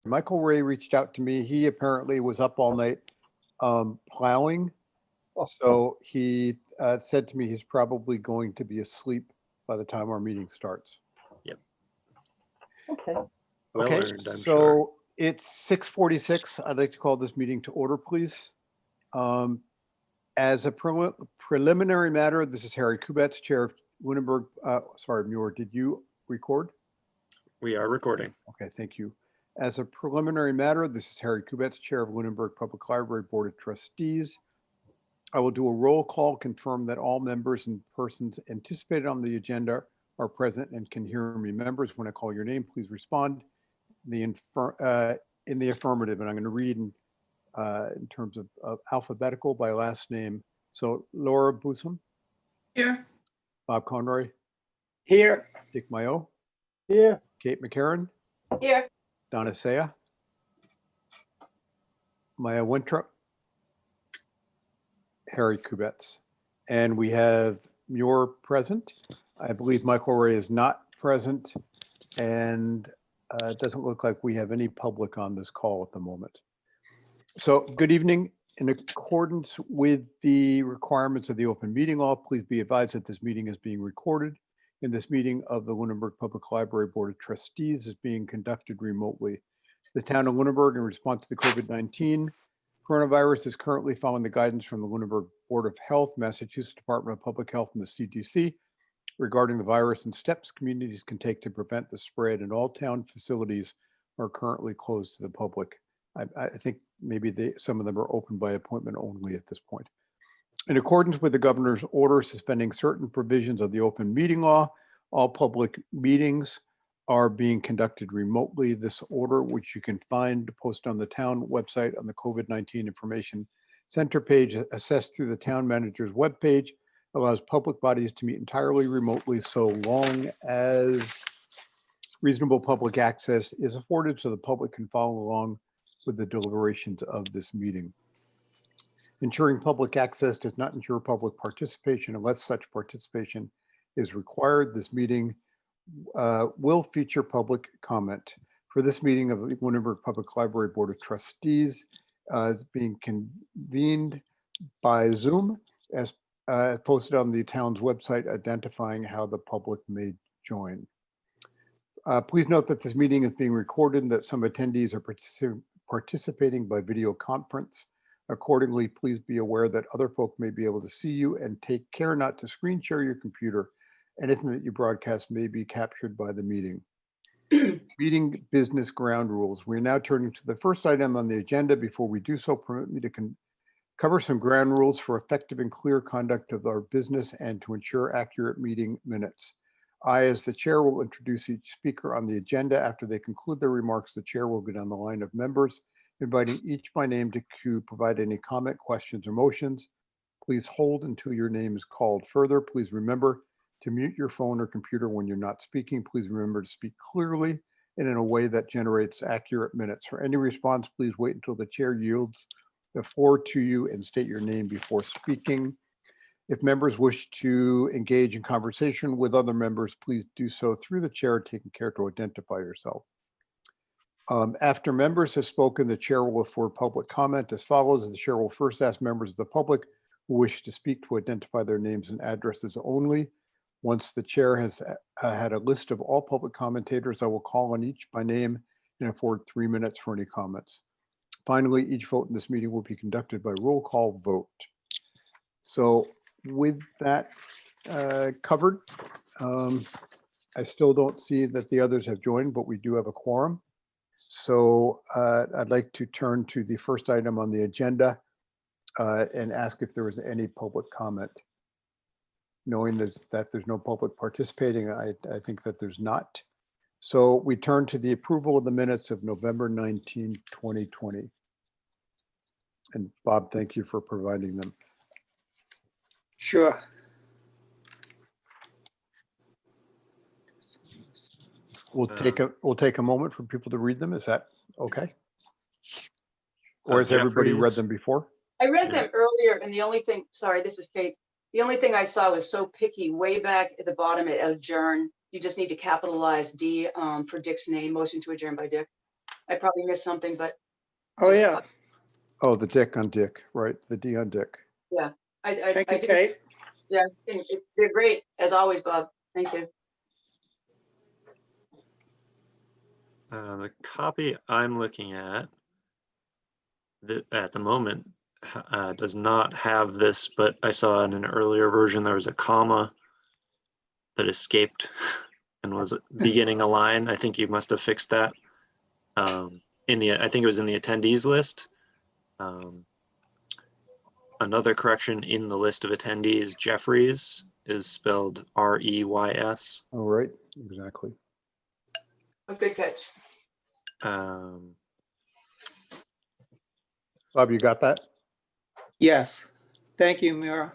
Michael Ray reached out to me. He apparently was up all night plowing. So he said to me he's probably going to be asleep by the time our meeting starts. Yep. Okay. Well Okay, earned, I'm so sure. it's 6:46. I'd like to call this meeting to order, please. As a preliminary matter, this is Harry Kubetz, Chair of Lunenburg. Sorry, Muir, did you record? We are recording. Okay, thank you. As a preliminary matter, this is Harry Kubetz, Chair of Lunenburg Public Library Board of Trustees. I will do a roll call, confirm that all members and persons anticipated on the agenda are present and can hear me. Members, when I call your name, please respond in the affirmative. And I'm going to read in terms of alphabetical by last name. So Laura Busum. Here. Bob Conroy. Here. Dick Mayo. Here. Kate McCarron. Here. Donna Saya. Maya Winthrop. Harry Kubetz. And we have Muir present. I believe Michael Ray is not present. And it doesn't look like we have any public on this call at the moment. So good evening. In accordance with the requirements of the open meeting law, please be advised that this meeting is being recorded. And this meeting of the Lunenburg Public Library Board of Trustees is being conducted remotely. The town of Lunenburg, in response to the COVID-19 coronavirus, is currently following the guidance from the Lunenburg Board of Health, Massachusetts Department of Public Health, and the CDC regarding the virus and steps communities can take to prevent the spread, and all town facilities are currently closed to the public. I think maybe some of them are open by appointment only at this point. In accordance with the governor's order suspending certain provisions of the open meeting law, all public meetings are being conducted remotely. This order, which you can find posted on the town website on the COVID-19 Information Center page, accessed through the town manager's webpage, allows public bodies to meet entirely remotely so long as reasonable public access is afforded so the public can follow along with the deliberations of this meeting. Ensuring public access does not ensure public participation unless such participation is required. This meeting will feature public comment. For this meeting of the Lunenburg Public Library Board of Trustees is being convened by Zoom as posted on the town's website, identifying how the public may join. Please note that this meeting is being recorded and that some attendees are participating by video conference. Accordingly, please be aware that other folk may be able to see you, and take care not to screen share your computer. Anything that you broadcast may be captured by the meeting. Meeting business ground rules. We're now turning to the first item on the agenda. Before we do so, permit me to cover some ground rules for effective and clear conduct of our business and to ensure accurate meeting minutes. I, as the chair, will introduce each speaker on the agenda. After they conclude their remarks, the chair will go down the line of members, inviting each by name to provide any comment, questions, or motions. Please hold until your name is called. Further, please remember to mute your phone or computer when you're not speaking. Please remember to speak clearly and in a way that generates accurate minutes. For any response, please wait until the chair yields the floor to you and state your name before speaking. If members wish to engage in conversation with other members, please do so through the chair, taking care to identify yourself. After members have spoken, the chair will afford public comment as follows. The chair will first ask members of the public who wish to speak to identify their names and addresses only. Once the chair has had a list of all public commentators, I will call on each by name and afford 3 minutes for any comments. Finally, each vote in this meeting will be conducted by roll call vote. So with that covered, I still don't see that the others have joined, but we do have a quorum. So I'd like to turn to the first item on the agenda and ask if there was any public comment. Knowing that there's no public participating, I think that there's not. So we turn to the approval of the minutes of November 19, 2020. And Bob, thank you for providing them. Sure. We'll take a moment for people to read them. Is that okay? Or has everybody read Jeffries. them before? I read them earlier, and the only thing, sorry, this is Kate. The only thing I saw was so picky way back at the bottom at adjourn. You just need to capitalize D for Dick's name. Motion to adjourn by Dick. I probably missed something, but Oh, Just- yeah. Oh, the Dick on Dick, right? The D on Dick. I Thank you, did- Kate. Yeah, they're great, as always, Bob. Thank you. The copy I'm looking at the moment does not have this, but I saw in an earlier version there was a comma that escaped and was beginning a line. I think you must have fixed that. I think it was in the attendees list. Another correction in the list of attendees, Jeffries is spelled R-E-Y-S. Oh, right, exactly. A good catch. Bob, you got that? Yes. Thank you, Mira.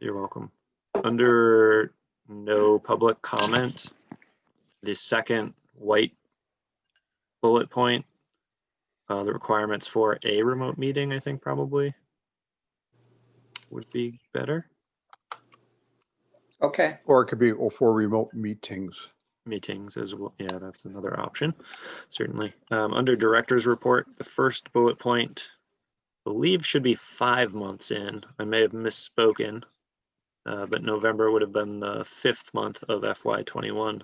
You're welcome. Under no public comment, the second white bullet point, the requirements for a remote meeting, I think probably would be better. Okay. Or it could be for remote meetings. Meetings as well. Yeah, that's another option, certainly. Under director's report, the first bullet point, I believe should be 5 months in. I may have misspoken, but November would have been the 5th month of FY21.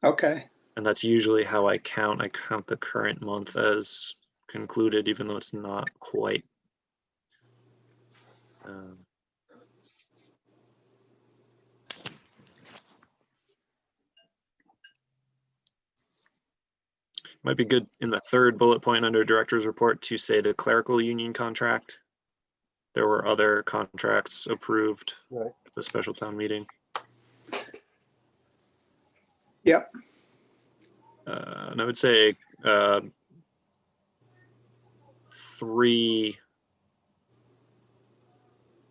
Okay. And that's usually how I count. I count the current month as concluded, even though it's not quite. Might be good in the third bullet point under director's report to say the clerical union contract. There were other contracts approved Right. at the special town meeting. Yep. And I would say 3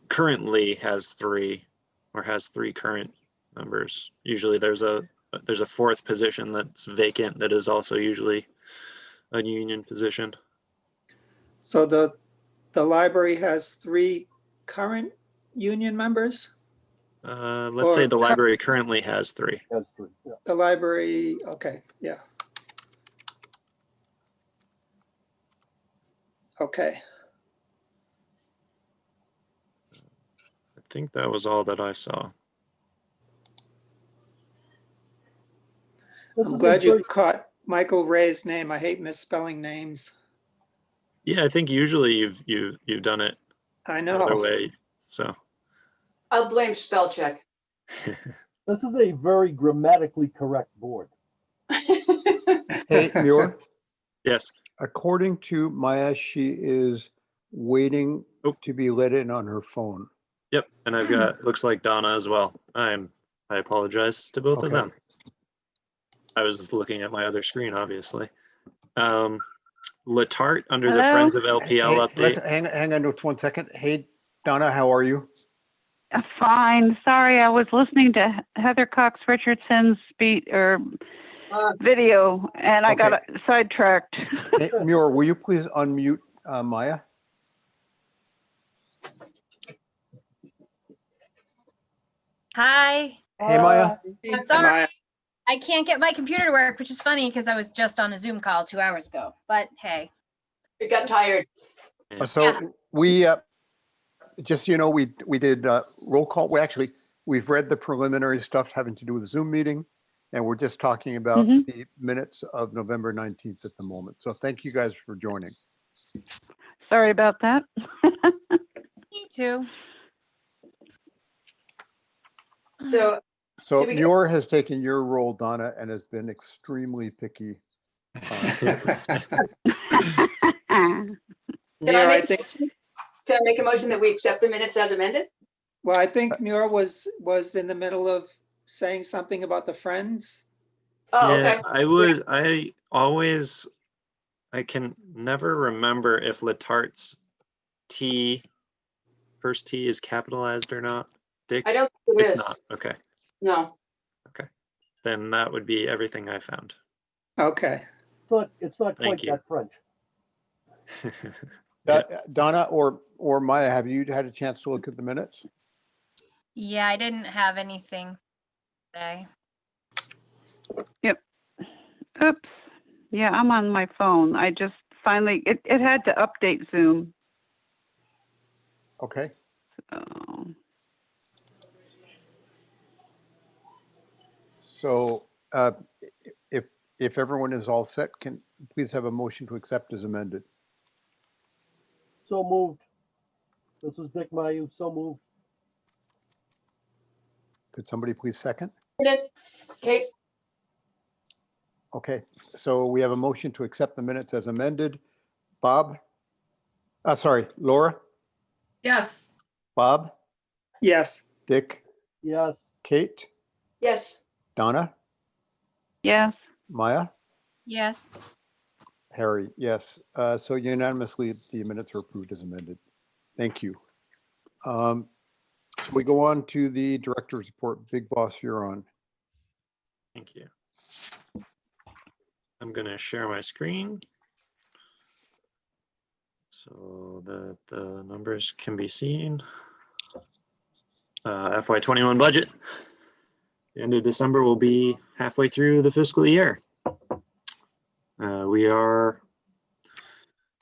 currently has 3 or has 3 current members. Usually there's a 4th position that's vacant that is also usually a union position. So the library has 3 current union members? Let's say Or the library currently has 3. Has 3, yeah. The library, okay, yeah. Okay. I think that was all that I saw. This I'm is glad a you very, caught Michael Ray's name. I hate misspelling names. Yeah, I think usually you've done it I the other know. way. So I'll blame spell check. this is a very grammatically correct board. Hey, Muir, yes. according to Maya, she is waiting Oh. to be let in on her phone. Yep. And I've got looks like Donna as well. I apologize to both of Okay. them. I was looking at my other screen, obviously. Letarte under the Hello? Friends of LPL Hey, let's update. hang on just 1 second. Hey, Donna, how are you? Fine. Sorry, I was listening to Heather Cox Richardson's video, and I got sidetracked. Hey, Muir, will you please unmute Maya? Hi. Hey, Maya. I'm Am sorry. I- I can't get my computer to work, which is funny because I was just on a Zoom call 2 hours ago. But hey, It got tired. Yeah. So Yeah. we, just, so you know, we did roll call. We've read the preliminary stuff having to do with the Zoom meeting, and we're just talking about Mhm. the minutes of November 19th at the moment. So thank you guys for joining. Sorry about that. me too. So So Did we get- Muir has taken your role, Donna, and has been extremely picky. Muir, I think, can I make a motion that we accept the minutes as amended? well, I think Muir was in the middle of saying something about the Friends. Oh, Yeah, okay. I can never remember if Letarte's first T is capitalized or not. Dick? I don't think it It's is. not. Okay. No. Then that would be everything I found. Okay. It's not Thank quite you. that French. Donna or Maya, have you had a chance to look at the minutes? Yeah, I didn't have anything today. Oops. Yeah, I'm on my phone. I just finally, it had to update Zoom. Okay. So, So if everyone is all set, can please have a motion to accept as amended. So moved. This was Dick Mayu, so moved. Could somebody please second? Kate, Okay, so we have a motion to accept the minutes as amended. Bob? Sorry, Laura? Yes. Bob? Yes. Dick? Yes. Kate? yes, Donna? yes, Maya? Yes. Harry, yes. So unanimously, the minutes are approved as amended. Thank you. So we go on to the director's report. Big Boss, you're on. Thank you. I'm going to share my screen so that the numbers can be seen. FY21 budget. The end of December will be halfway through the fiscal year. We are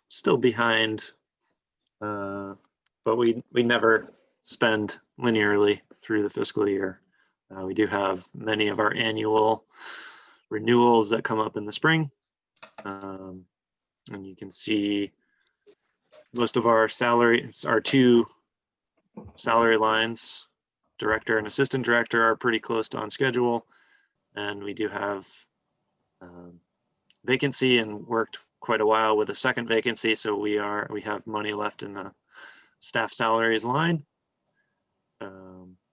still behind, but we never spend linearly through the fiscal year. We do have many of our annual renewals that come up in the spring. And you can see most of our salaries, our two salary lines, director and assistant director, are pretty close to on schedule. And we do have vacancy and worked quite a while with a second vacancy. So we have money left in the staff salaries line.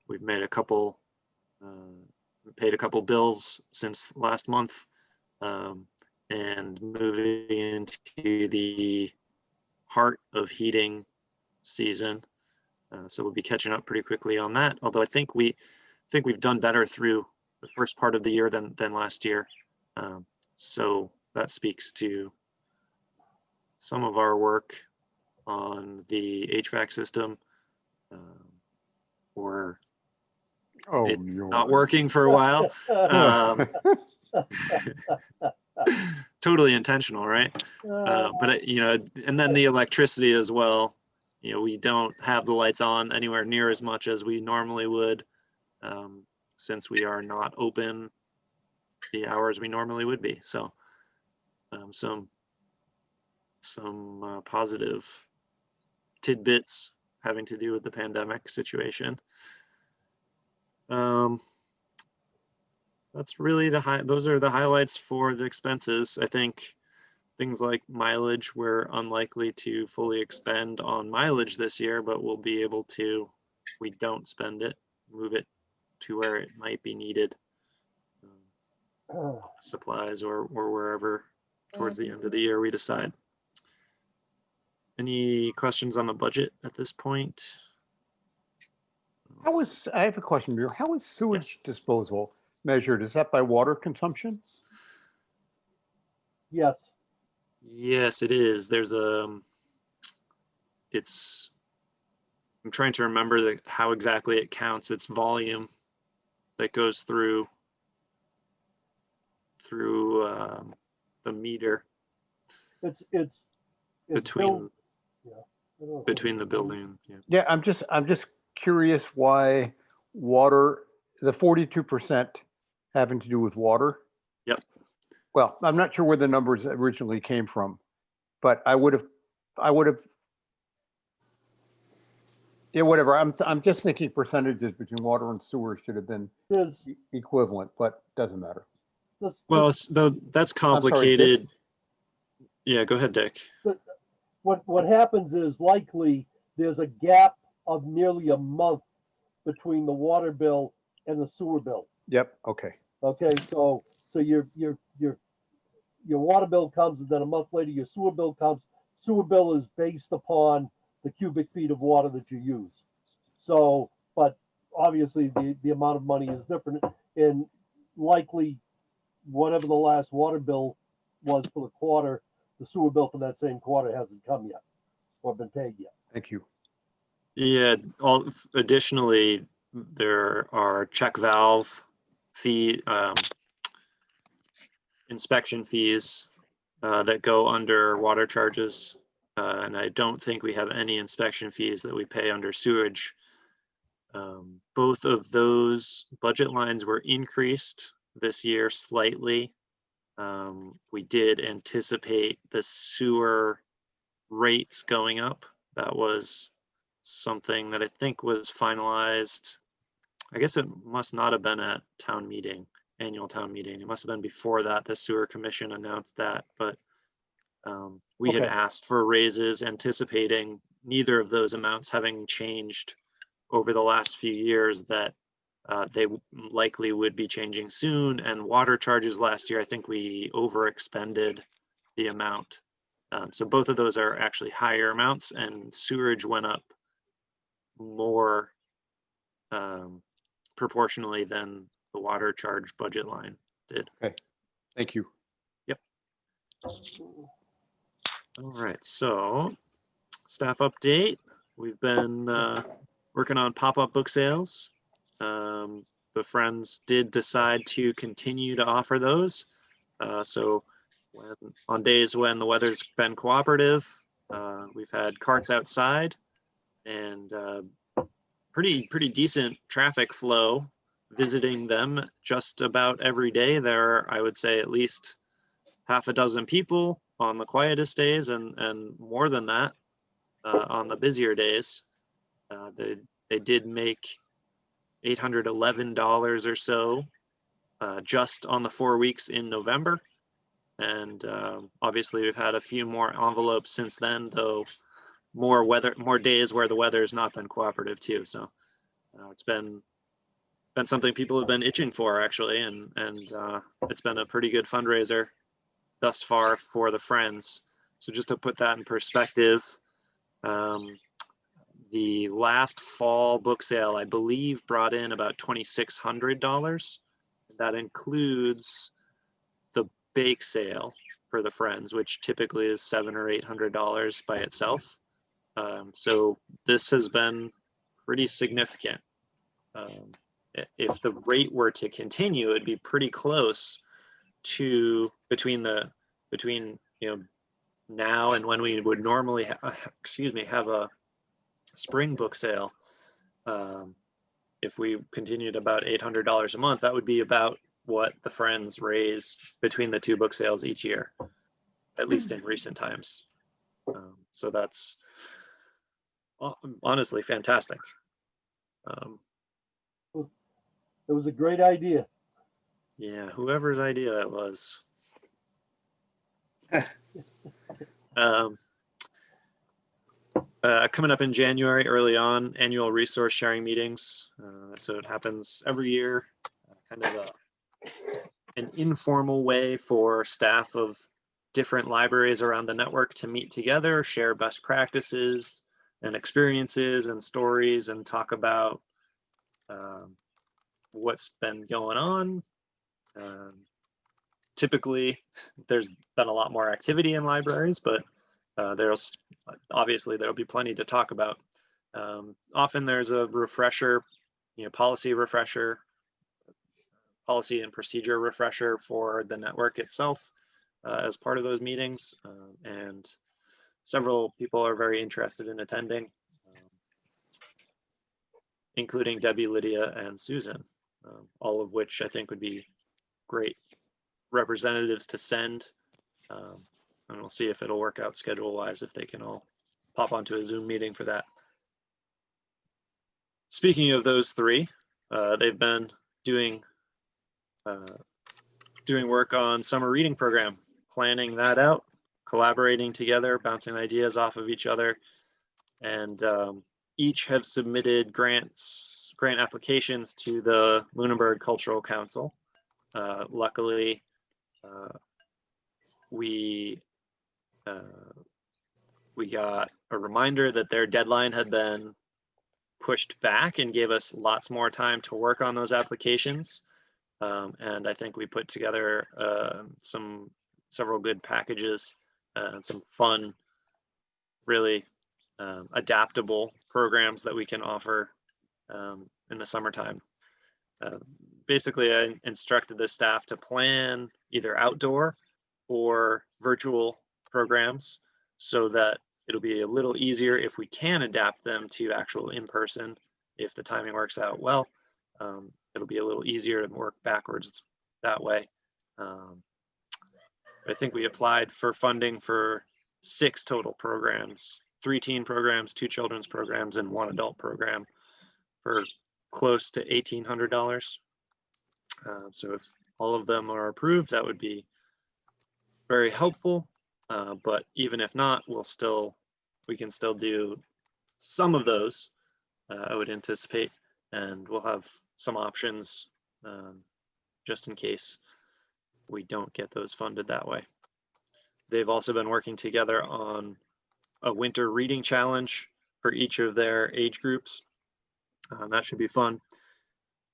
We've made a couple, paid a couple bills since last month, and moving into the heart of heating season. So we'll be catching up pretty quickly on that. Although I think we've done better through the first part of the year than last year. So that speaks to some of our work on the HVAC system, or Oh, it you're not working for a while. Totally intentional, right? But and then the electricity as well. We don't have the lights on anywhere near as much as we normally would, since we are not open the hours we normally would be. So some positive tidbits having to do with the pandemic situation. That's really those are the highlights for the expenses. I think things like mileage, we're unlikely to fully expend on mileage this year, but we'll be able to, if we don't spend it, move it to where it might be needed, supplies or wherever towards the end of the year we decide. Any questions on the budget at this point? I have a question here. How is sewage disposal measured? Is that by water consumption? Yes. Yes, it is. There's I'm trying to remember how exactly it counts. It's volume that goes through the meter It's between built- the building. Yeah. Yeah, I'm just curious why water, the 42% having to do with water. Yep. Well, I'm not sure where the numbers originally came from, but I would have, yeah, whatever. I'm just thinking percentages between water and sewer should have been There's equivalent, but doesn't matter. Well, that's complicated. Yeah, go ahead, Dick. What happens is likely there's a gap of nearly a month between the water bill and the sewer bill. Yep. Okay. Okay, so your water bill comes, and then a month later your sewer bill comes. Sewer bill is based upon the cubic feet of water that you use. So, but obviously the amount of money is different, and likely whatever the last water bill was for the quarter, the sewer bill for that same quarter hasn't come yet or been paid yet. Thank you. Yeah. Additionally, there are check valve fee, inspection fees that go under water charges. And I don't think we have any inspection fees that we pay under sewage. Both of those budget lines were increased this year slightly. We did anticipate the sewer rates going up. That was something that I think was finalized. I guess it must not have been at town meeting, annual town meeting. It must have been before that the sewer commission announced that, but we had Okay. asked for raises anticipating neither of those amounts having changed over the last few years, that they likely would be changing soon. And water charges last year, I think we overexpended the amount. So both of those are actually higher amounts, and sewerage went up more proportionally than the water charge budget line did. Thank you. All right, so staff update. We've been working on pop-up book sales. The Friends did decide to continue to offer those. So on days when the weather's been cooperative, we've had carts outside and pretty decent traffic flow visiting them just about every day. There are, I would say, at least half a dozen people on the quietest days, and more than that on the busier days. They did make $811 or so just on the 4 weeks in November. And obviously we've had a few more envelopes since then, though more days where the weather has not been cooperative too. So it's been something people have been itching for, actually, and it's been a pretty good fundraiser thus far for the Friends. So just to put that in perspective, the last fall book sale, I believe, brought in about $2,600. That includes the bake sale for the Friends, which typically is $700 or $800 by itself. So this has been pretty significant. If the rate were to continue, it'd be pretty close to between now and when we would normally have a spring book sale. If we continued about $800 a month, that would be about what the Friends raise between the two book sales each year, at least in recent times. So that's honestly fantastic. It was a great idea. Yeah, whoever's idea that was. Coming up in January, early on, annual resource sharing meetings. So it happens every year, kind of an informal way for staff of different libraries around the network to meet together, share best practices and experiences and stories, and talk about what's been going on. Typically, there's been a lot more activity in libraries, but there'll be plenty to talk about. Often there's a refresher, policy refresher, policy and procedure refresher for the network itself as part of those meetings, and several people are very interested in attending, including Debbie, Lydia, and Susan, all of which I think would be great representatives to send. And we'll see if it'll work out schedule wise, if they can all pop onto a Zoom meeting for that. Speaking of those three, they've been doing work on summer reading program, planning that out, collaborating together, bouncing ideas off of each other, and each have submitted grant applications to the Lunenburg Cultural Council. Luckily, we got a reminder that their deadline had been pushed back and gave us lots more time to work on those applications. And I think we put together several good packages and some fun, really adaptable programs that we can offer in the summertime. Basically, I instructed the staff to plan either outdoor or virtual programs so that it'll be a little easier if we can adapt them to actual in-person. If the timing works out well, it'll be a little easier to work backwards that way. I think we applied for funding for 6 total programs, 3 teen programs, 2 children's programs, and 1 adult program for close to $1,800. So if all of them are approved, that would be very helpful. But even if not, we can still do some of those, I would anticipate, and we'll have some options just in case we don't get those funded that way. They've also been working together on a winter reading challenge for each of their age groups. That should be fun,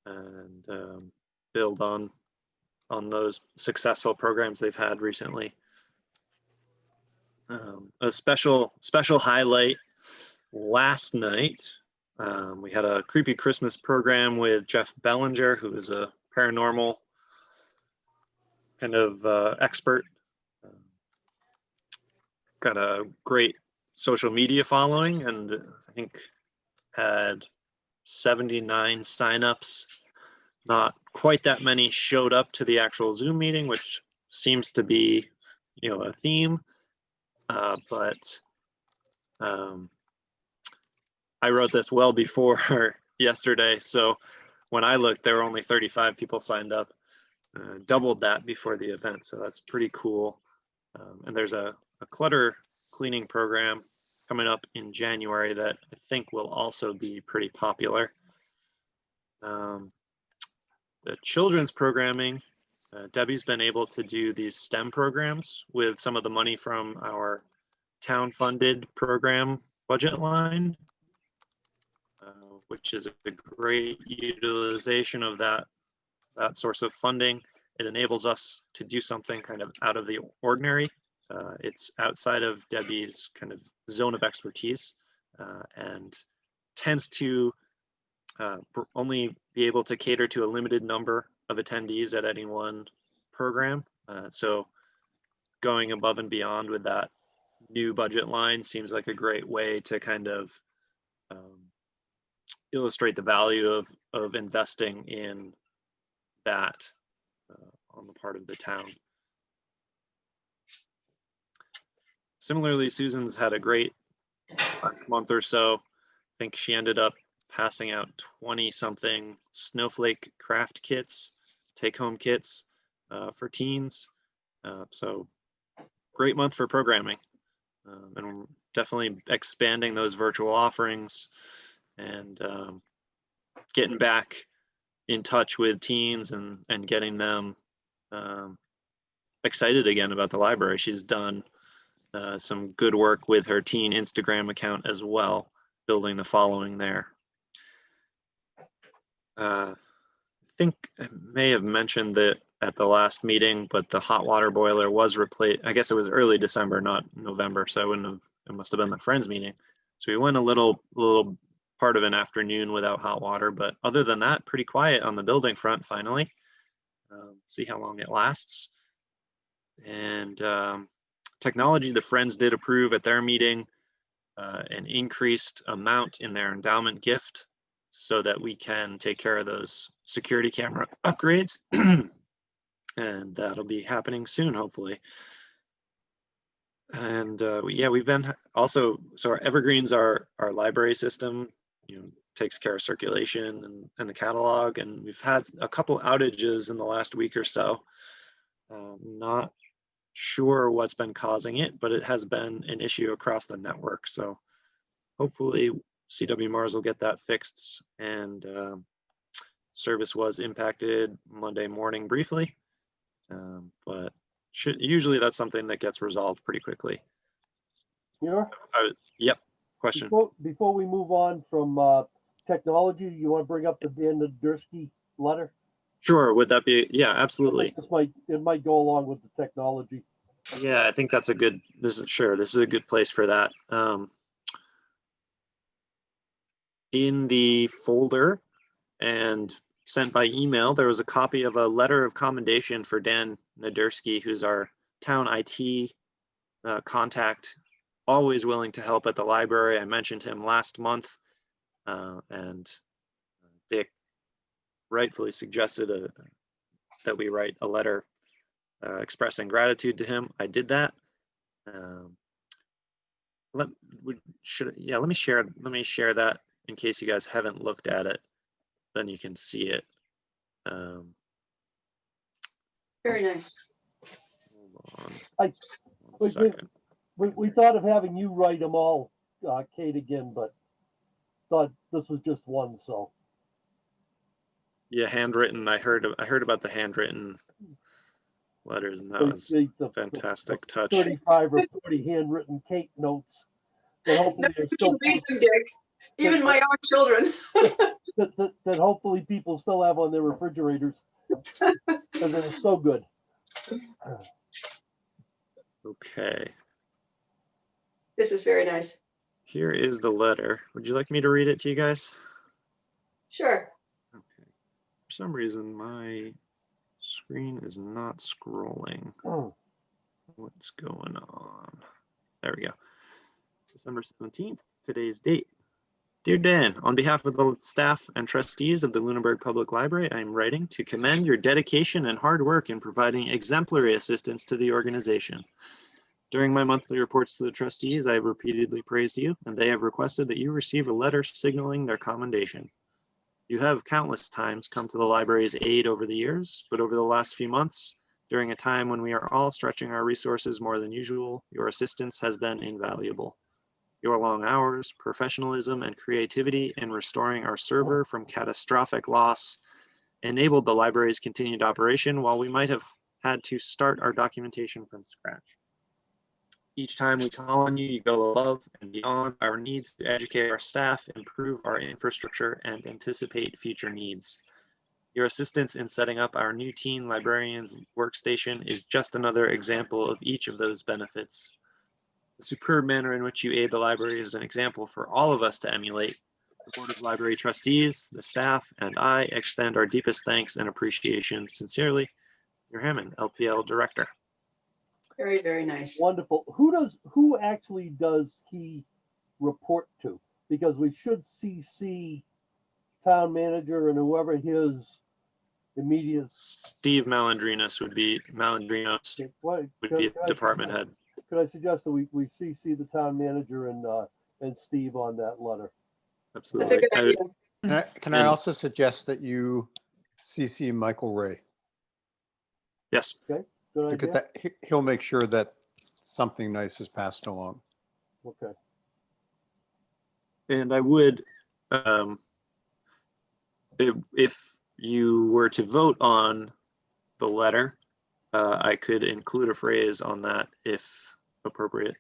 and build on those successful programs they've had recently. A special highlight last night, we had a creepy Christmas program with Jeff Bellinger, who is a paranormal kind of expert. Got a great social media following, and I think had 79 signups. Not quite that many showed up to the actual Zoom meeting, which seems to be, a theme. But I wrote this well before yesterday, so when I looked, there were only 35 people signed up, doubled that before the event, so that's pretty cool. And there's a clutter cleaning program coming up in January that I think will also be pretty popular. The children's programming, Debbie's been able to do these STEM programs with some of the money from our town-funded program budget line, which is a great utilization of that source of funding. It enables us to do something kind of out of the ordinary. It's outside of Debbie's kind of zone of expertise, and tends to only be able to cater to a limited number of attendees at any one program. So going above and beyond with that new budget line seems like a great way to kind of illustrate the value of investing in that on the part of the town. Similarly, Susan's had a great last month or so. I think she ended up passing out 20-something snowflake craft kits, take-home kits for teens. So great month for programming. And we're definitely expanding those virtual offerings and getting back in touch with teens and getting them excited again about the library. She's done some good work with her teen Instagram account as well, building the following there. I think I may have mentioned that at the last meeting, but the hot water boiler was replaced. I guess it was early December, not November, so I wouldn't have, it must have been the Friends meeting. So we went a little part of an afternoon without hot water, but other than that, pretty quiet on the building front finally. See how long it lasts. And technology, the Friends did approve at their meeting an increased amount in their endowment gift so that we can take care of those security camera upgrades. And that'll be happening soon, hopefully. And yeah, we've been also, so our Evergreens, our library system, takes care of circulation and the catalog. And we've had a couple outages in the last week or so. Not sure what's been causing it, but it has been an issue across the network. So hopefully CW Mars will get that fixed, and service was impacted Monday morning briefly, but usually that's something that gets resolved pretty quickly. Yep, question. Before we move on from technology, you want to bring up the Dursky letter? Sure, would that be, yeah, absolutely. It might go along with the technology. Yeah, I think that's a good, this is a good place for that. In the folder and sent by email, there was a copy of a letter of commendation for Dan Nadursky, who's our town IT contact, always willing to help at the library. I mentioned him last month, and Dick rightfully suggested that we write a letter expressing gratitude to him. I did that. Let me share that in case you guys haven't looked at it, then you can see it. Very nice. Hold I- on one second. We thought of having you write them all, Kate, again, but thought this was just one, so. Yeah, handwritten. I heard about the handwritten letters, and that was the fantastic touch. 35 or 40 handwritten Kate notes that hopefully are You still can read them, Dick. Even my own children. that hopefully people still have on their refrigerators because it was so good. Okay, This is very nice. here is the letter. Would you like me to read it to you guys? Sure. Okay. For some reason, my screen is not scrolling. Mm. What's going on? There we go. December 17th, today's date. Dear Dan, on behalf of the staff and trustees of the Lunenburg Public Library, I am writing to commend your dedication and hard work in providing exemplary assistance to the organization. During my monthly reports to the trustees, I have repeatedly praised you, and they have requested that you receive a letter signaling their commendation. You have countless times come to the library's aid over the years, but over the last few months, during a time when we are all stretching our resources more than usual, your assistance has been invaluable. Your long hours, professionalism, and creativity in restoring our server from catastrophic loss enabled the library's continued operation while we might have had to start our documentation from scratch. Each time we call on you, you go above and beyond our needs to educate our staff, improve our infrastructure, and anticipate future needs. Your assistance in setting up our new teen librarian's workstation is just another example of each of those benefits. The superb manner in which you aid the library is an example for all of us to emulate. The Board of Library Trustees, the staff, and I extend our deepest thanks and appreciation. Sincerely, your Hammond, LPL Director. Very, very nice. Wonderful. Who actually does he report to? Because we should CC town manager and whoever his immediate. Steve Malandrinos would be department head. Could I suggest that we CC the town manager and Steve on that letter? Absolutely. That's a good idea. Can I also suggest that you CC Michael Ray? Yes. Okay, good Because idea. he'll make sure that something nice is passed along. Okay. And I would, if you were to vote on the letter, I could include a phrase on that if appropriate.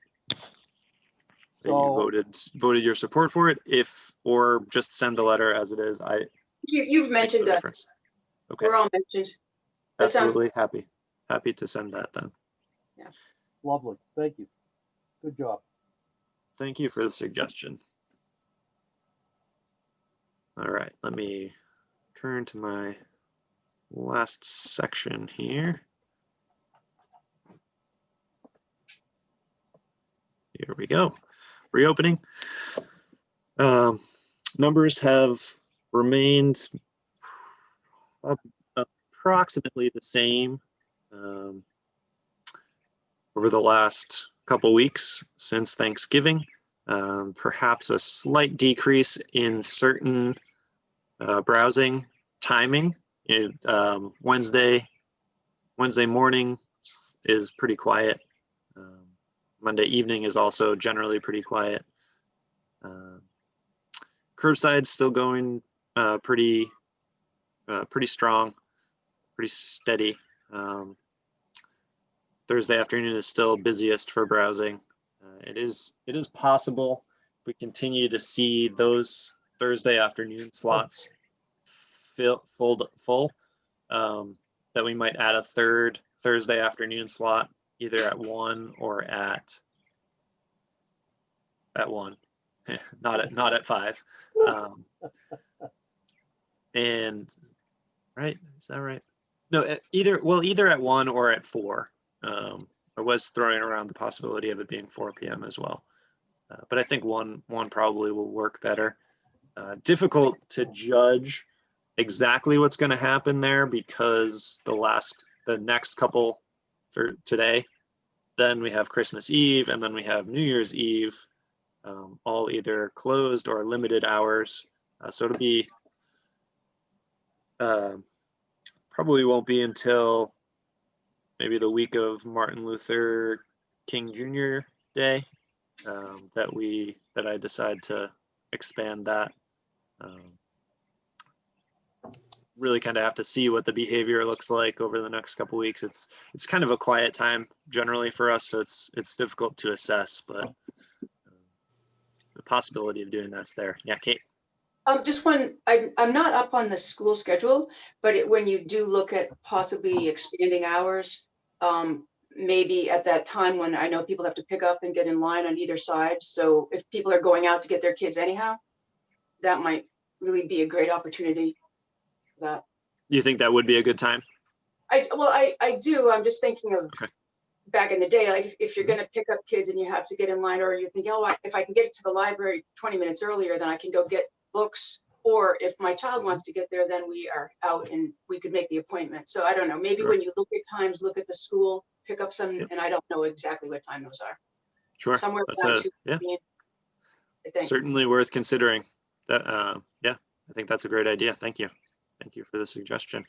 That you voted your support for it, or just send the letter as it is. You've mentioned us. Okay. We're all mentioned. That sounds Absolutely happy to send that then. Lovely. Thank you. Good job. Thank you for the suggestion. All right, let me turn to my last section here. Here we go. Reopening. Numbers have remained approximately the same over the last couple weeks since Thanksgiving. Perhaps a slight decrease in certain browsing timing. Wednesday morning is pretty quiet. Monday evening is also generally pretty quiet. Curbside's still going pretty strong, pretty steady. Thursday afternoon is still busiest for browsing. It is possible if we continue to see those Thursday afternoon slots full, that we might add a third Thursday afternoon slot, either at 1 or at 1, not at 5. And right, is that right? No, either at 1 or at 4. I was throwing around the possibility of it being 4 p.m. as well. But I think one probably will work better. Difficult to judge exactly what's going to happen there because the next couple for today, then we have Christmas Eve and then we have New Year's Eve, all either closed or limited hours. So it'll be probably won't be until maybe the week of Martin Luther King Jr. Day that I decide to expand that. Really kind of have to see what the behavior looks like over the next couple weeks. It's kind of a quiet time generally for us, so it's difficult to assess, but the possibility of doing that's there. Yeah, Kate. Just one, I'm not up on the school schedule, but when you do look at possibly expanding hours, maybe at that time when I know people have to pick up and get in line on either side. So if people are going out to get their kids anyhow, that might really be a great opportunity for that. You think that would be a good time? I do. I'm just thinking of Okay. back in the day, like if you're going to pick up kids and you have to get in line, or you're thinking, oh, if I can get to the library 20 minutes earlier, then I can go get books. Or if my child wants to get there, then we are out and we could make the appointment. So I don't know, maybe Sure. when you look at times, look at the school, pick up some, Yep. and I don't know exactly what time those are. Sure. Somewhere That's around 2 yeah, p.m., I think. certainly worth considering. That yeah, I think that's a great idea. Thank you. Thank you for the suggestion.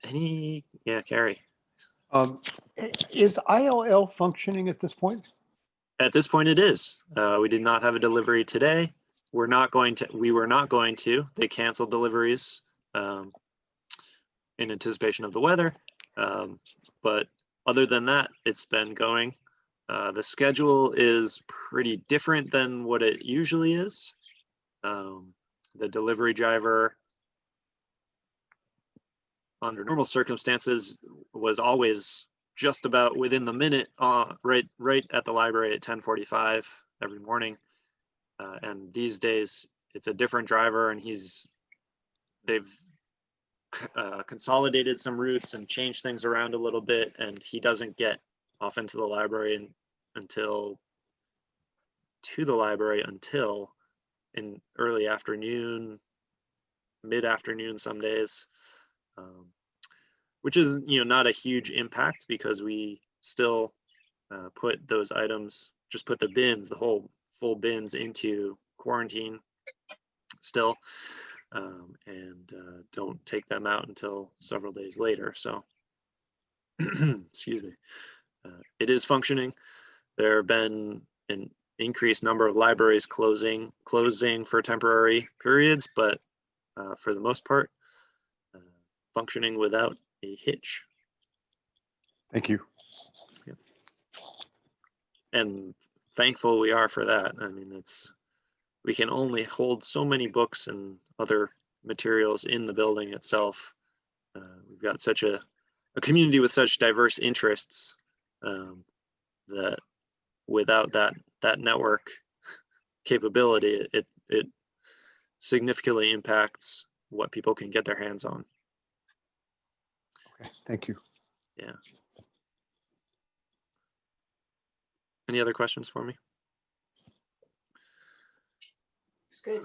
Yeah, Carrie. Is ILL functioning at this point? At this point, it is. We did not have a delivery today. We were not going to. They canceled deliveries in anticipation of the weather. But other than that, it's been going. The schedule is pretty different than what it usually is. The delivery driver, under normal circumstances, was always just about within the minute, right at the library at 10:45 every morning. And these days it's a different driver, and they've consolidated some routes and changed things around a little bit, and he doesn't get off into the library until in early afternoon, mid-afternoon some days. Which is, not a huge impact because we still put those items, just put the whole full bins into quarantine still, and don't take them out until several days later. So, excuse me, it is functioning. There have been an increased number of libraries closing for temporary periods, but for the most part, functioning without a hitch. Thank you. Yep. And thankful we are for that. I mean, we can only hold so many books and other materials in the building itself. We've got such a community with such diverse interests that without that network capability, it significantly impacts what people can get their hands on. Okay, thank you. Yeah. Any other questions for me? It's good.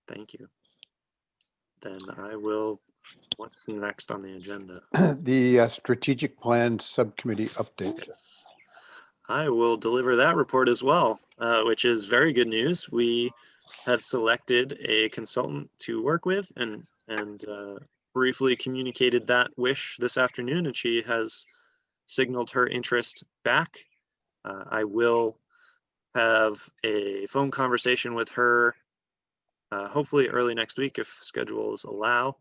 Thank you. Then what's next on the agenda? The strategic plan subcommittee update. Yes. I will deliver that report as well, which is very good news. We have selected a consultant to work with and briefly communicated that wish this afternoon, and she has signaled her interest back. I will have a phone conversation with her, hopefully early next week if schedules allow,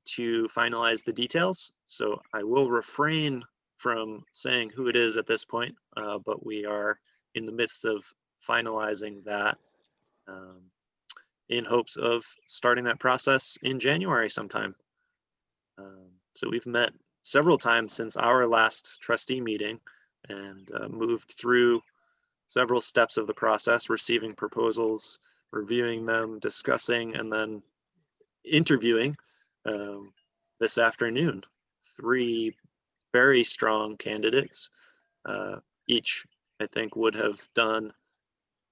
to finalize the details. So I will refrain from saying who it is at this point, but we are in the midst of finalizing that in hopes of starting that process in January sometime. So we've met several times since our last trustee meeting and moved through several steps of the process, receiving proposals, reviewing them, discussing, and then interviewing this afternoon. 3 very strong candidates. Each, I think,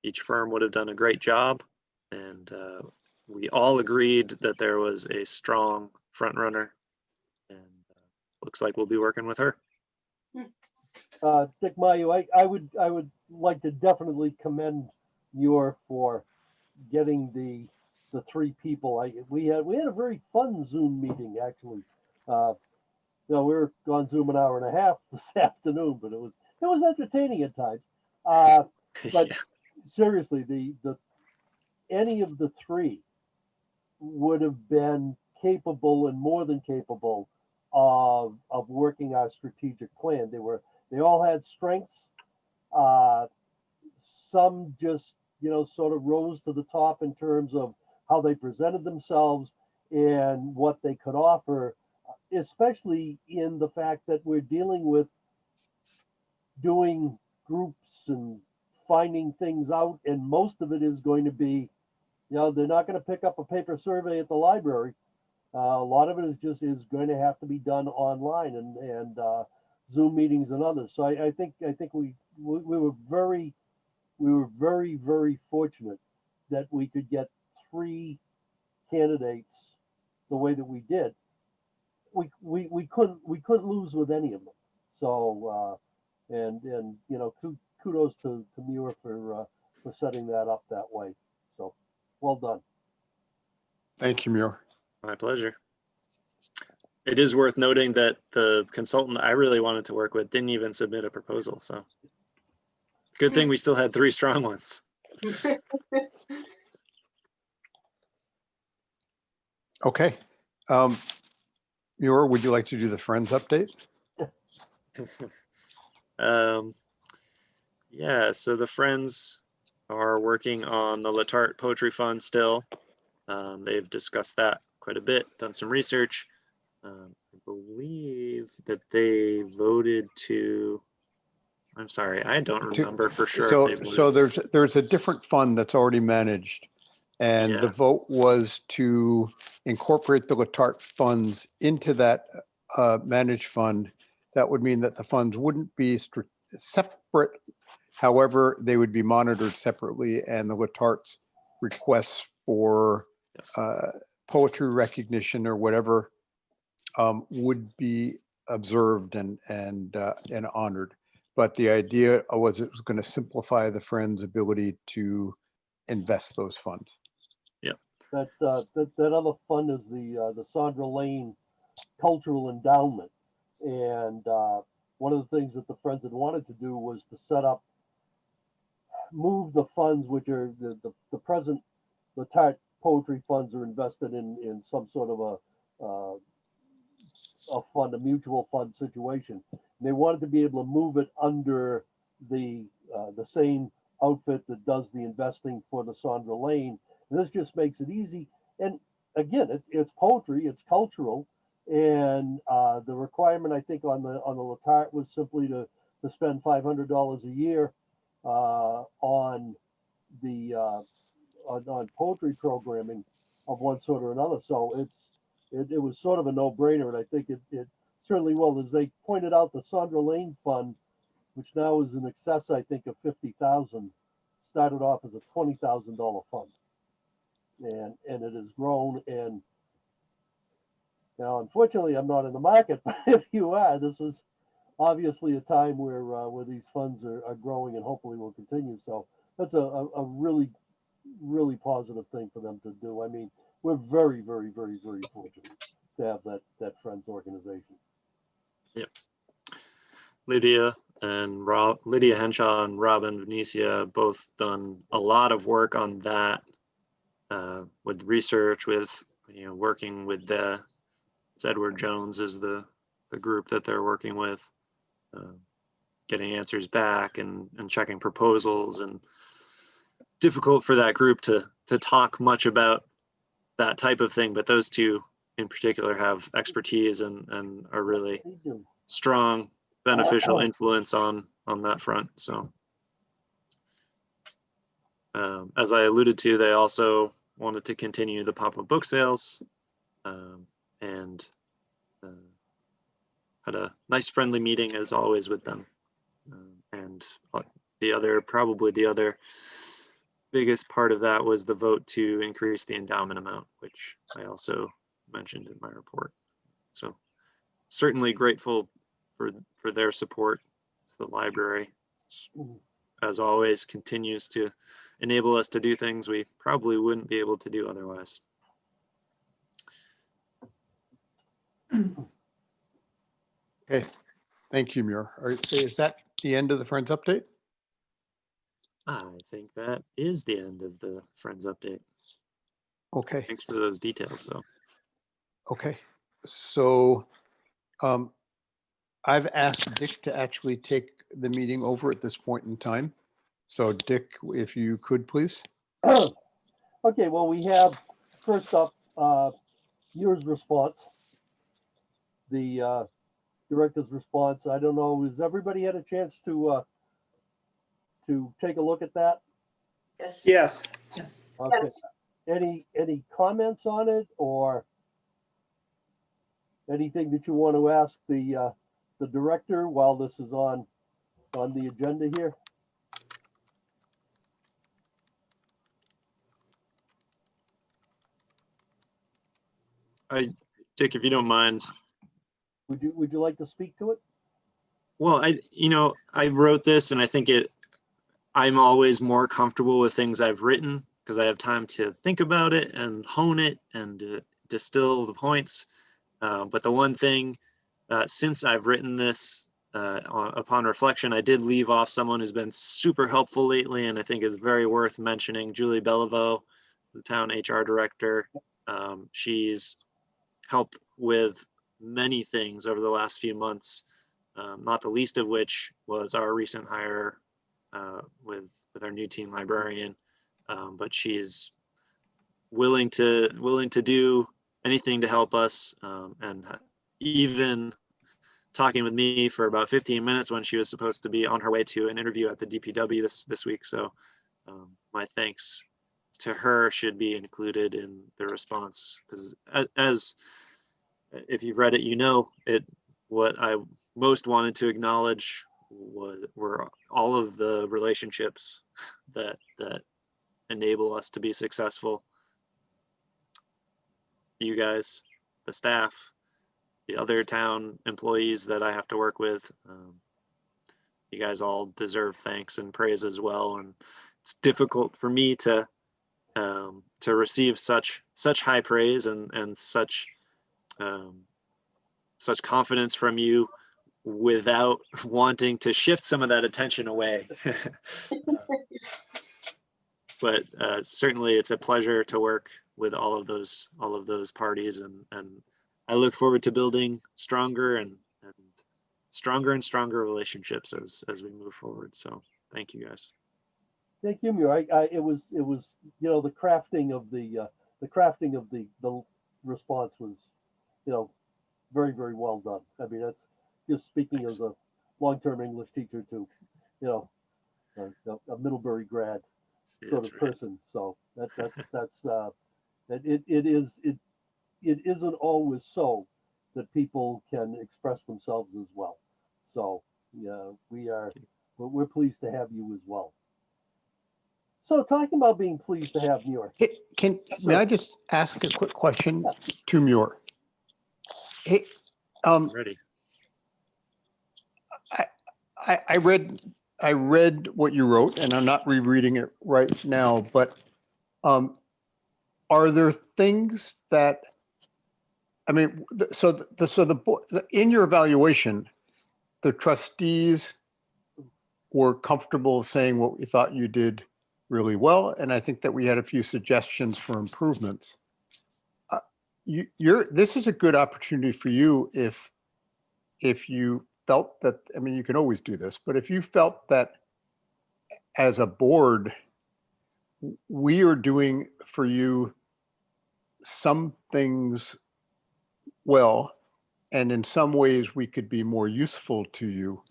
each firm would have done a great job. And we all agreed that there was a strong front runner, and looks like we'll be working with her. Dick Mayu, I would like to definitely commend Muir for getting the three people. We had a very fun Zoom meeting, actually. We were on Zoom an hour and a half this afternoon, but it was entertaining at times. But Yeah. seriously, any of the three would have been capable and more than capable of working our strategic plan. They all had strengths. Some just, sort of rose to the top in terms of how they presented themselves and what they could offer, especially in the fact that we're dealing with doing groups and finding things out. And most of it is going to be, they're not going to pick up a paper survey at the library. A lot of it is going to have to be done online and Zoom meetings and others. So I think we were very very fortunate that we could get three candidates the way that we did. We couldn't lose with any of them. So and kudos to Muir for setting that up that way. So well done. Thank you, Muir. My pleasure. It is worth noting that the consultant I really wanted to work with didn't even submit a proposal. So good thing we still had three strong ones. Okay. Muir, would you like to do the Friends update? Yeah, so the Friends are working on the Letarte Poetry Fund still. They've discussed that quite a bit, done some research. I believe that they voted to, I'm sorry, I don't remember for sure. If they So voted. there's a different fund that's already managed. And the Yeah. vote was to incorporate the Letarte funds into that managed fund. That would mean that the funds wouldn't be separate. However, they would be monitored separately, and the Letarte's requests for Yes. poetry recognition or whatever would be observed and honored. But the idea was it was going to simplify the Friends' ability to invest those funds. That other fund is the Sandra Lane Cultural Endowment, and one of the things that the Friends had wanted to do was to move the funds, which are the present Letarte poetry funds are invested in some sort of a fund, a mutual fund situation. And they wanted to be able to move it under the same outfit that does the investing for the Sandra Lane. And this just makes it easy. And again, it's poetry, it's cultural, and the requirement I think on the Letarte was simply to spend $500 a year on poetry programming of one sort or another. So it was sort of a no-brainer, and I think it certainly will. As they pointed out, the Sandra Lane Fund, which now is in excess, I think, of $50,000, started off as a $20,000 fund, and it has grown. And now, unfortunately, I'm not in the market, but if you are, this was obviously a time where these funds are growing and hopefully will continue. So that's a really, really positive thing for them to do. I mean, we're very, very, very, very fortunate to have that Friends organization. Yep. Lydia Henshaw and Robin Venetia both done a lot of work on that with research, with working with it's Edward Jones is the group that they're working with, getting answers back and checking proposals, and difficult for that group to talk much about that type of thing, but those two in particular have expertise and are really strong beneficial influence on that front. So as I alluded to, they also wanted to continue the pop-up book sales, and had a nice friendly meeting as always with them. And probably the other biggest part of that was the vote to increase the endowment amount, which I also mentioned in my report. So certainly grateful for their support. The library, as always, continues to enable us to do things we probably wouldn't be able to do otherwise. Okay, thank you, Muir. Is that the end of the Friends update? I think that is the end of the Friends update. Okay, Thanks for those details, though. okay. So I've asked Dick to actually take the meeting over at this point in time. So Dick, if you could, please. Okay, well, we have first up, Muir's response. The director's response. I don't know, has everybody had a chance to take a look at that? Yes. Yes. Okay. Yes. Any comments on it, or anything that you want to ask the director while this is on the agenda here? Dick, if you don't mind. Would you like to speak to it? Well, I wrote this, and I think I'm always more comfortable with things I've written because I have time to think about it and hone it and distill the points. But the one thing, since I've written this, upon reflection, I did leave off someone who's been super helpful lately, and I think is very worth mentioning, Julie Beliveau, the town HR director. She's helped with many things over the last few months, not the least of which was our recent hire with our new teen librarian. But she's willing to do anything to help us, and even talking with me for about 15 minutes when she was supposed to be on her way to an interview at the DPW this week. So my thanks to her should be included in the response, because as if you've read it, what I most wanted to acknowledge were all of the relationships that enable us to be successful. You guys, the staff, the other town employees that I have to work with, you guys all deserve thanks and praise as well. And it's difficult for me to receive such high praise and such confidence from you without wanting to shift some of that attention away. But certainly it's a pleasure to work with all of those parties, and I look forward to building stronger and stronger relationships as we move forward. So thank you guys. Thank you, Muir. It was the crafting of the response was very, very well done. I mean, that's just speaking as a long-term English teacher to a Middlebury grad sort of person. So it isn't always so that people can express themselves as well. So yeah, we're pleased to have you as well. So talking about being pleased to have Muir. May I just ask a quick question to Muir? Hey, Ready. I read what you wrote, and I'm not rereading it right now, but are there things that, I mean, in your evaluation, the trustees were comfortable saying what we thought you did really well, and I think that we had a few suggestions for improvements. This is a good opportunity for you if you felt that, I mean, you can always do this, but if you felt that as a board, we are doing for you some things well, and in some ways we could be more useful to you,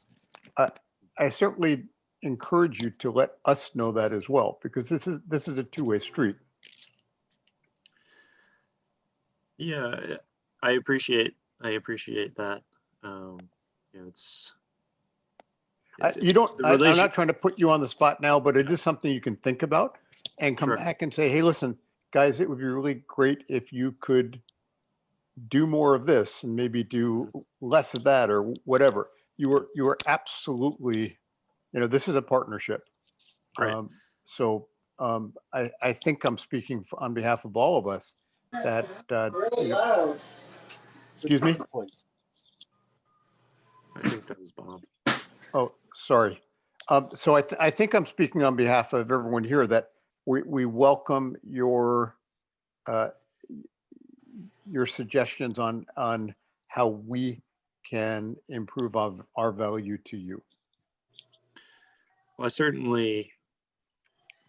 I certainly encourage you to let us know that as well, because this is a two-way street. Yeah, I appreciate that. it's. You don't, the I'm relation- not trying to put you on the spot now, but it is something you can think about and come Sure. back and say, hey, listen, guys, it would be really great if you could do more of this and maybe do less of that or whatever. You are absolutely, this is a partnership. Right. I think I'm speaking on behalf of all of us that, excuse me? I think that was Bob. Oh, sorry. I think I'm speaking on behalf of everyone here that we welcome your suggestions on how we can improve our value to you. Well, I certainly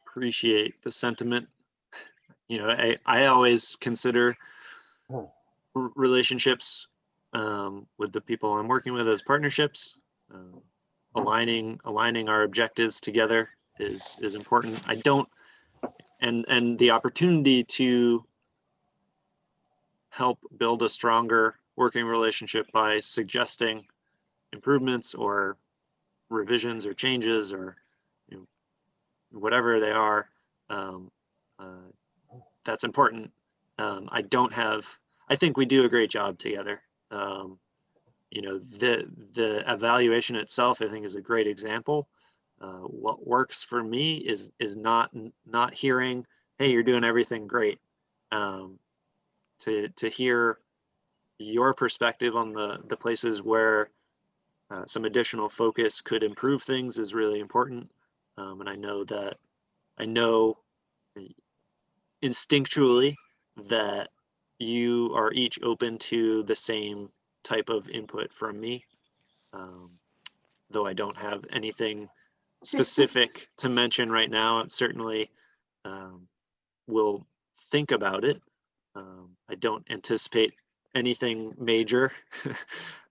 appreciate the sentiment. I always consider relationships with the people I'm working with as partnerships. Aligning our objectives together is important. I don't, and the opportunity to help build a stronger working relationship by suggesting improvements or revisions or changes or whatever they are, that's important. I think we do a great job together. The evaluation itself, I think, is a great example. What works for me is not hearing, hey, you're doing everything great. To hear your perspective on the places where some additional focus could improve things is really important. And I know instinctually that you are each open to the same type of input from me. Though I don't have anything specific to mention right now, I certainly will think about it. I don't anticipate anything major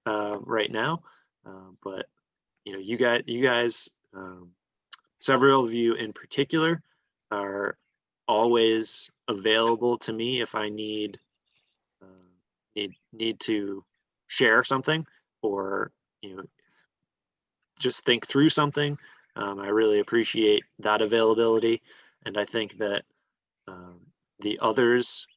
right now, but you guys, several of you in particular, are always available to me if I need to share something or just think through something. I really appreciate that availability, and I think that the others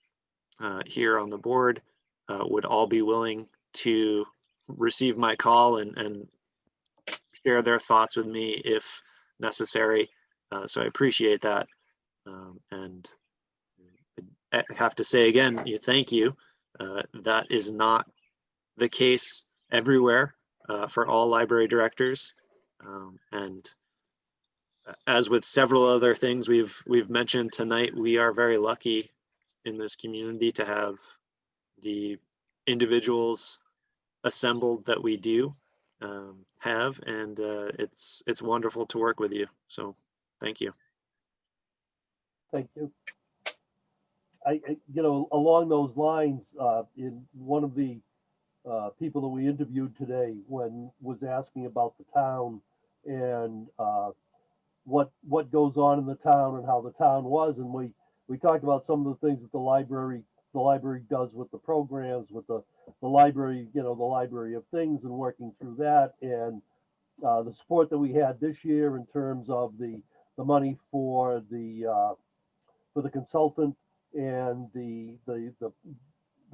here on the board would all be willing to receive my call and share their thoughts with me if necessary. So I appreciate that. And I have to say again, thank you. That is not the case everywhere for all library directors. And as with several other things we've mentioned tonight, we are very lucky in this community to have the individuals assembled that we do have, and it's wonderful to work with you. So thank you. Thank you. Along those lines, in one of the people that we interviewed today was asking about the town and what goes on in the town and how the town was, and we talked about some of the things that the library does with the programs, with the library, the library of things, and working through that, and the support that we had this year in terms of the money for the consultant and the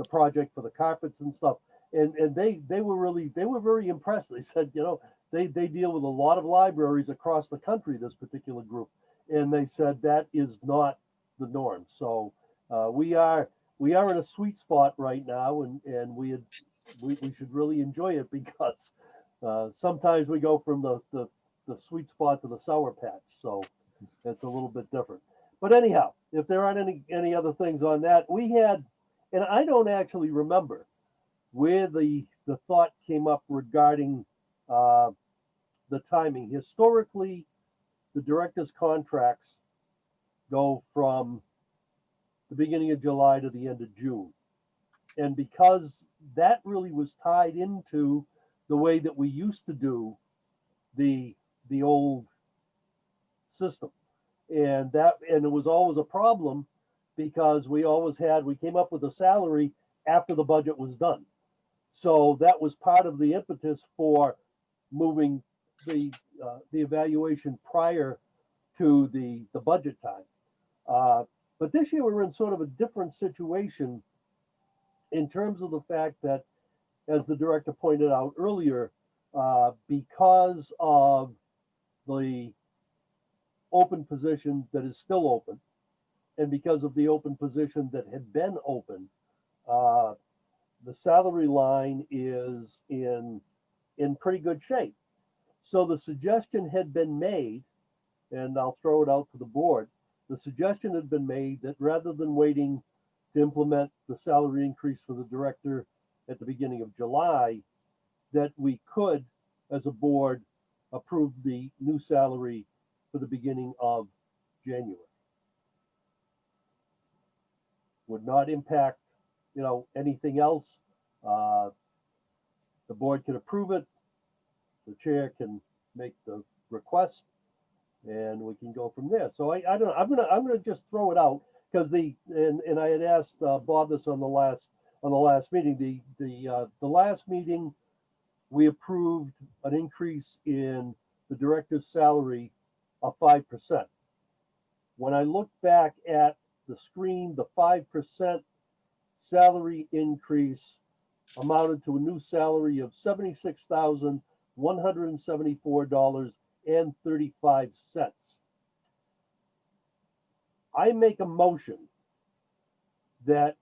project for the carpets and stuff. And they were very impressed. They said, they deal with a lot of libraries across the country, this particular group. And they said that is not the norm. So we are in a sweet spot right now, and we should really enjoy it, because sometimes we go from the sweet spot to the sour patch. So it's a little bit different. But anyhow, if there aren't any other things on that, we had, and I don't actually remember where the thought came up regarding the timing. Historically, the director's contracts go from the beginning of July to the end of June. And because that really was tied into the way that we used to do the old system. And it was always a problem, because we came up with a salary after the budget was done. So that was part of the impetus for moving the evaluation prior to the budget time. But this year we're in sort of a different situation in terms of the fact that, as the director pointed out earlier, because of the open position that is still open, and because of the open position that had been open, the salary line is in pretty good shape. So the suggestion had been made, and I'll throw it out to the board. The suggestion had been made that rather than waiting to implement the salary increase for the director at the beginning of July, that we could, as a board, approve the new salary for the beginning of January. Would not impact, anything else. The board can approve it. The chair can make the request, and we can go from there. So I don't know. I'm gonna just throw it out because and I had asked Bob this on the last meeting. The last meeting we approved an increase in the director's salary of 5%. When I look back at the screen, the 5% salary increase amounted to a new salary of $76,174.35. I make a motion that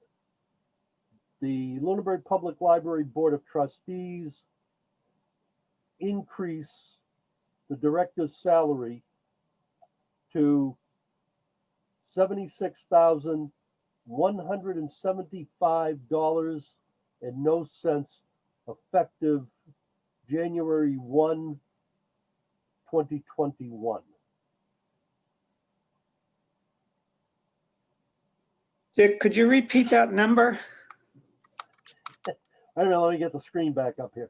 the Lunenburg Public Library Board of Trustees increase the director's salary to $76,175.00 effective January 1, 2021. Dick, could you repeat that number? I don't know, let me get the screen back up here.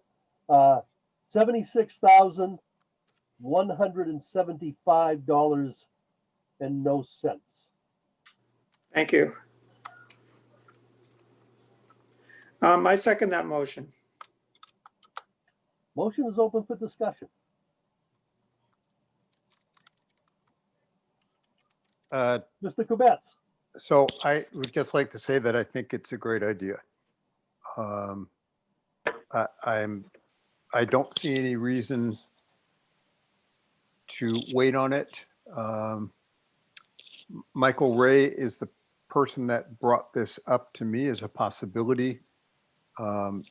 $76,175.00. Thank you. I second that motion. Motion is open for discussion. Mr. Kubetz. So I would just like to say that I think it's a great idea. I don't see any reason to wait on it. Michael Ray is the person that brought this up to me as a possibility. So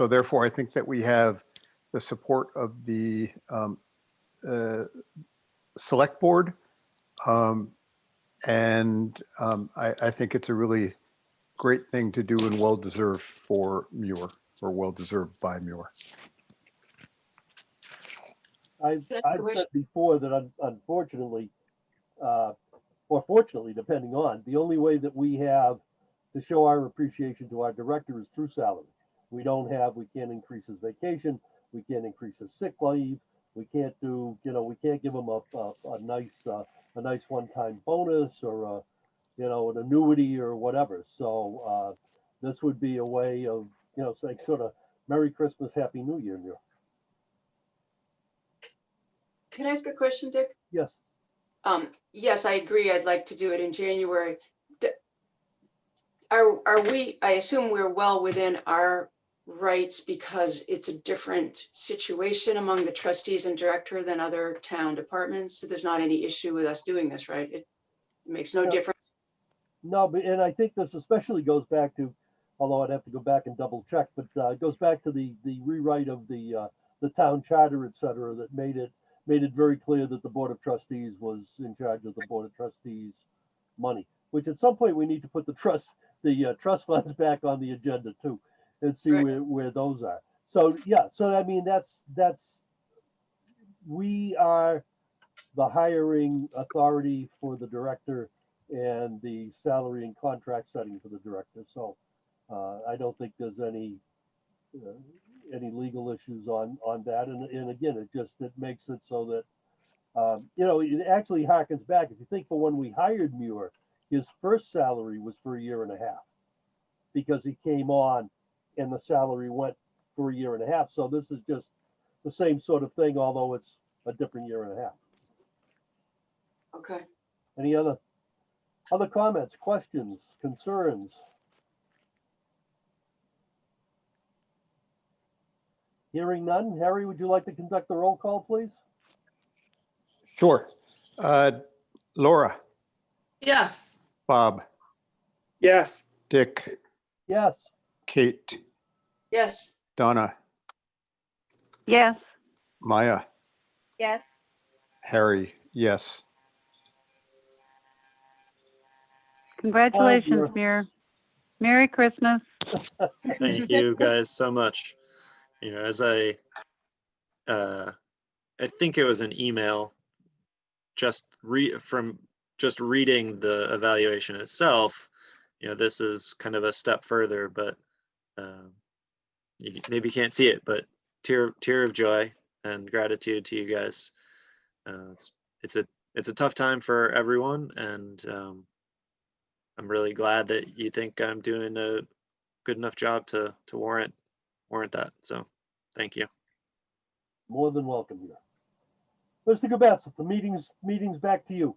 therefore, I think that we have the support of the select board. I think it's a really great thing to do and well-deserved for Muir, or well-deserved by Muir. I've That's the said question. before that unfortunately, or fortunately, depending on, the only way that we have to show our appreciation to our director is through salary. We can't increase his vacation. We can't increase his sick leave. We can't do, we can't give him a nice one-time bonus or an annuity or whatever. So this would be a way of, saying sort of Merry Christmas, Happy New Year, Muir. Can I ask a question, Dick? Yes. Yes, I agree. I'd like to do it in January. Are we, I assume we're well within our rights because it's a different situation among the trustees and director than other town departments. So there's not any issue with us doing this, right? It makes no difference. No, but and I think this especially goes back to, although I'd have to go back and double check, but it goes back to the rewrite of the town charter, et cetera, that made it very clear that the Board of Trustees was in charge of the Board of Trustees money, which at some point we need to put the trust funds back on the agenda too, and see where those are. So yeah, so I mean that's we are the hiring authority for the director and the salary and contract setting for the director. So I don't think there's any legal issues on that. And again, it makes it so that it actually harkens back. If you think for when we hired Muir, his first salary was for 1.5 years because he came on and the salary went for a year and a half. So this is just the same sort of thing, although it's a different year and a half. Okay. Any other comments, questions, concerns? Hearing none. Harry, would you like to conduct the roll call, please? Sure. Laura, Yes. Bob, Yes. Dick, Yes. Kate, Yes. Donna, Yes. Maya, Yes. Harry, yes. Congratulations, Mira. Mira. Merry Christmas. Thank you guys so much. As I think it was an email from just reading the evaluation itself, this is kind of a step further, but you maybe can't see it, but tear of joy and gratitude to you guys. It's a tough time for everyone, and I'm really glad that you think I'm doing a good enough job to warrant that. So thank you. More than welcome here. Mr. Gabetz, the meeting's back to you.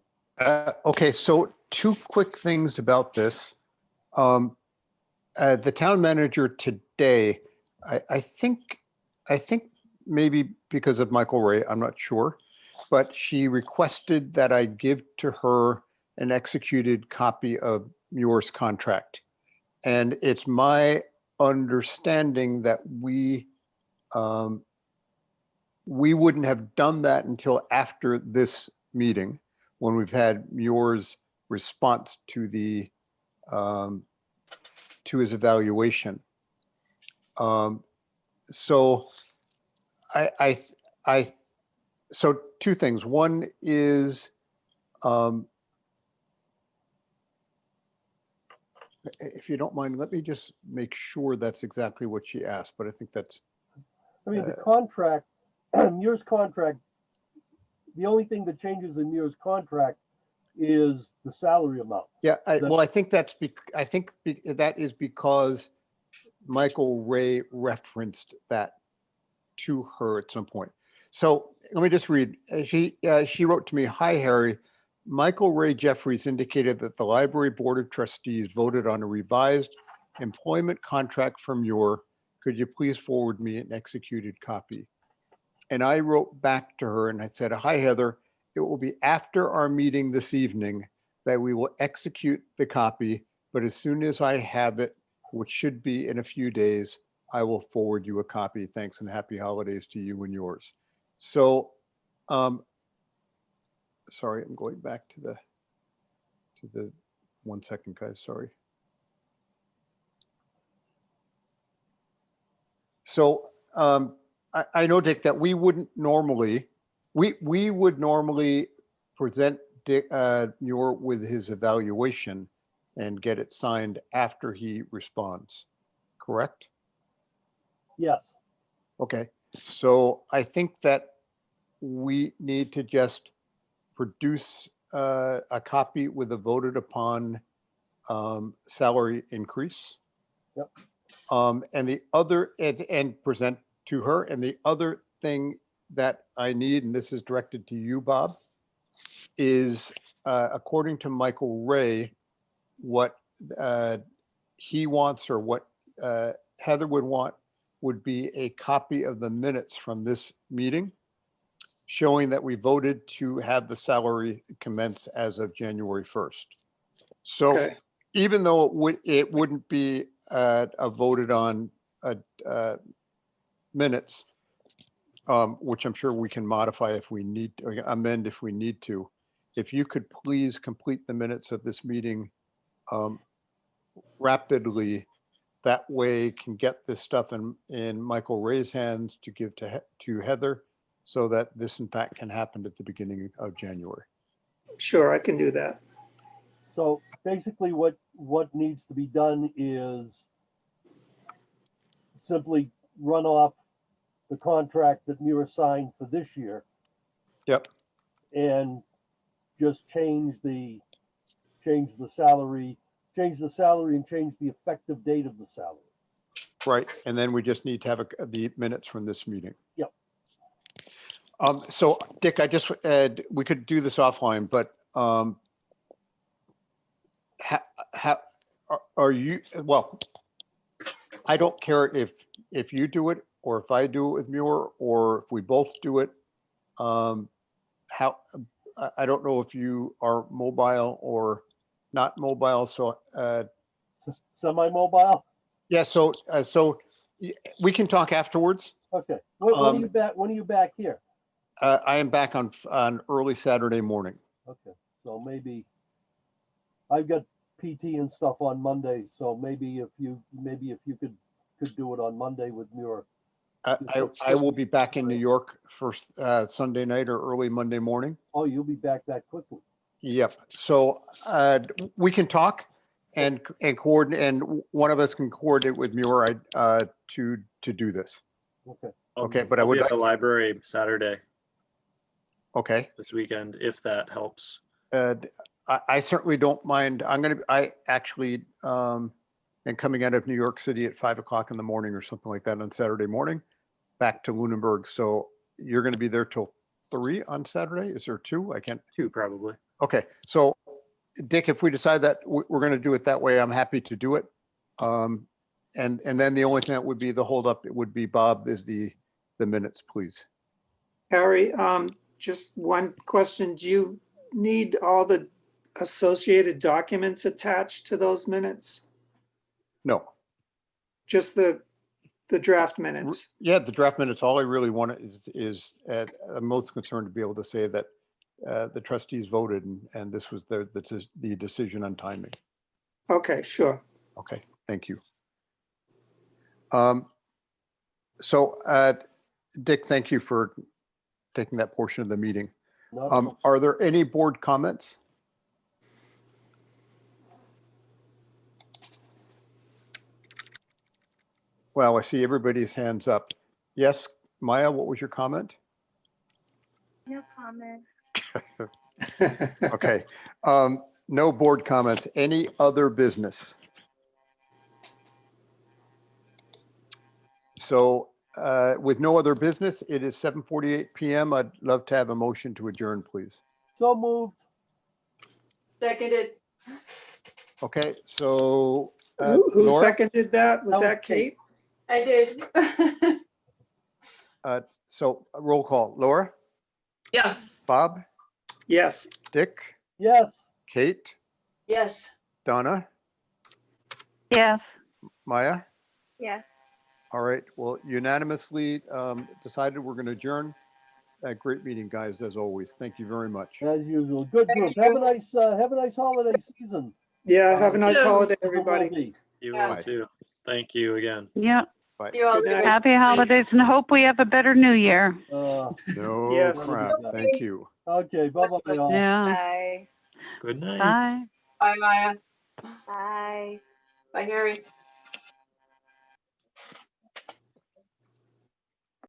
Okay, so two quick things about this. The town manager today, I think maybe because of Michael Ray, I'm not sure, but she requested that I give to her an executed copy of Muir's contract. And it's my understanding that we wouldn't have done that until after this meeting, when we've had Muir's response to the to his evaluation. So so two things. One is if you don't mind, let me just make sure that's exactly what she asked, but I think that's. I mean, the contract, Muir's contract, the only thing that changes in Muir's contract is the salary amount. Yeah, well, I think that is because Michael Ray referenced that to her at some point. So let me just read. She wrote to me, "Hi, Harry. Michael Ray Jeffries indicated that the library board of trustees voted on a revised employment contract from Muir. Could you please forward me an executed copy?" And I wrote back to her and I said, "Hi, Heather. It will be after our meeting this evening that we will execute the copy, but as soon as I have it, which should be in a few days, I will forward you a copy. Thanks and happy holidays to you and yours." So, sorry, I'm going back to the 1 second, guys, sorry. So I know, Dick, that we wouldn't normally, we would normally present Dick Muir with his evaluation and get it signed after he responds, correct? Yes. Okay, so I think that we need to just produce a copy with a voted upon salary increase. Yep. And the other, and present to her. And the other thing that I need, and this is directed to you, Bob, is according to Michael Ray, what he wants, or what Heather would want, would be a copy of the minutes from this meeting showing that we voted to have the salary commence as of January 1st. So Okay. even though it wouldn't be a voted on minutes, which I'm sure we can modify if we need to, amend if we need to. If you could please complete the minutes of this meeting rapidly, that way can get this stuff in Michael Ray's hands to give to Heather, so that this in fact can happen at the beginning of January. Sure, I can do that. So basically what needs to be done is simply run off the contract that Muir signed for this year Yep. and just change the salary and change the effective date of the salary. Right, and then we just need to have the minutes from this meeting. Yep. So Dick, we could do this offline, but are you, well, I don't care if you do it or if I do it with Muir or if we both do it. I don't know if you are mobile or not mobile, so Semi-mobile? yeah, so we can talk afterwards. Okay. When are you back? When are you back here? I am back on early Saturday morning. Okay, so maybe I've got PT and stuff on Monday, so maybe if you could do it on Monday with Muir. I will be back in New York first Sunday night or early Monday morning. Oh, you'll be back that quickly. Yep. So we can talk and coordinate, and one of us can coordinate with Muir to do this. Okay. Okay, but I I'll would be at like, the library Saturday okay. this weekend, if that helps. I certainly don't mind. I actually am coming out of New York City at 5 o'clock in the morning or something like that on Saturday morning, back to Lunenburg. So you're going to be there till 3 on Saturday? Is there 2? I can't. 2 probably. Okay, so Dick, if we decide that we're going to do it that way, I'm happy to do it. And then the only thing that would be the holdup, it would be Bob, is the minutes, please. Harry, just one question. Do you need all the associated documents attached to those minutes? No. Just the draft minutes? Yeah, the draft minutes, all I really want is I'm most concerned to be able to say that the trustees voted and this was the decision on timing. Okay, sure. Okay, thank you. So Dick, thank you for taking that portion of the meeting. Are there any board comments? Well, I see everybody's hands up. Yes, Maya, what was your comment? No comment. Okay. No board comments. Any other business? So with no other business, it is 7:48 p.m. I'd love to have a motion to adjourn, please. So moved. Seconded. Okay, so Who Laura? seconded that? Was that Kate? I did. So roll call. Laura? Yes. Bob? Yes. Dick? Yes. Kate? Yes. Donna? Yes. Maya? Yes. All right, well, unanimously decided we're going to adjourn. Great meeting, guys, as always. Thank you very much. As usual. Good Thank group. you. Have a nice holiday season. Yeah, have a nice Yeah. holiday, As it will everybody. be. You Yeah. will too. Thank you again. Yeah. Bye. You all Good night. too. Happy holidays and hope we have a better new year. No Yes. crap. Thank you. Okay, bye-bye all. Yeah. Bye. Good night. Bye. Bye, Maya. Bye. Bye, Harry.